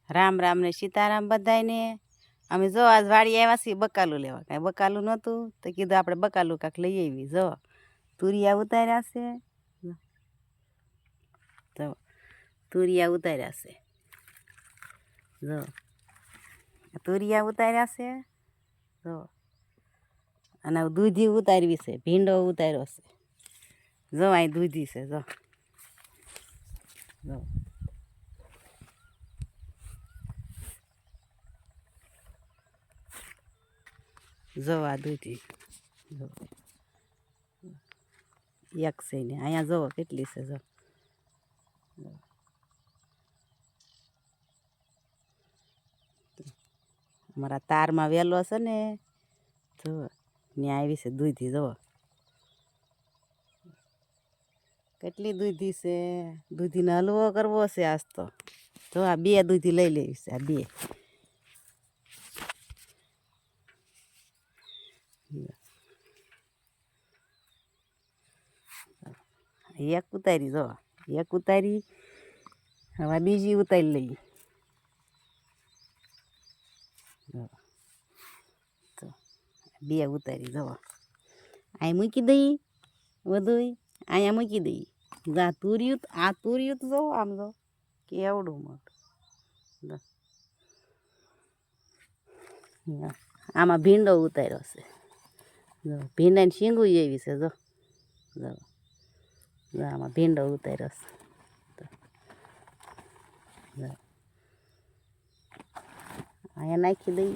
રામ રામ ને સીતારામ બધાયને. અમે જો આજ વાડી આવ્યા છીએ બકાલું લેવા. કાંઈ બકાલું નહોતું તો કીધું આપણે બકાલું કાંક લઈ આવી. જો તુરિયા ઉતાર્યા છે, જો તુરિયા ઉતાર્યા છે, જો તુરિયા ઉતાર્યા છે, જો અને દૂધી ઉતારવી છે, ભીંડો ઉતાર્યો છે. જો અહીં દૂધી છે, જો જો જો આ દૂધી જો એક છે ને અહીંયા જોવો કેટલી છે. જો અમારા તારમાં વેલો છે ને, જો ત્યાં આવી છે દૂધી. જો કેટલી દૂધી છે. દૂધીનો હલવો કરવો છે આજ તો. જો આ 2 દૂધી લઈ લેવી છે. આ 2 એક ઉતારી. જો એક ઉતારી, હવે બીજી ઉતારી લઈ. તો 2 ઉતારી. જો અહીં મૂકી દઈ, બધું અહીંયા મૂકી દઈ. આ તુર્યું તો જો આમ જો કેવડું મોટું. આમાં ભીંડો ઉતાર્યો છે. જો ભીંડાની શીંગું એવી છે. જો જો આમાં ભીંડો ઉતાર્યો છે. અહીંયા નાખી દઈ.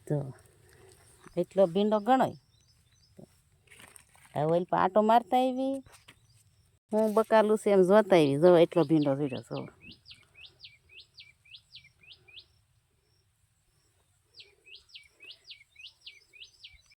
જો એટલો ભીંડો ગણોય. હવે ઓલ આટો મારતા આવી, હું બકાલું છે એમ જોતા આવી. જો એટલો ભીંડો જોડ્યો. જો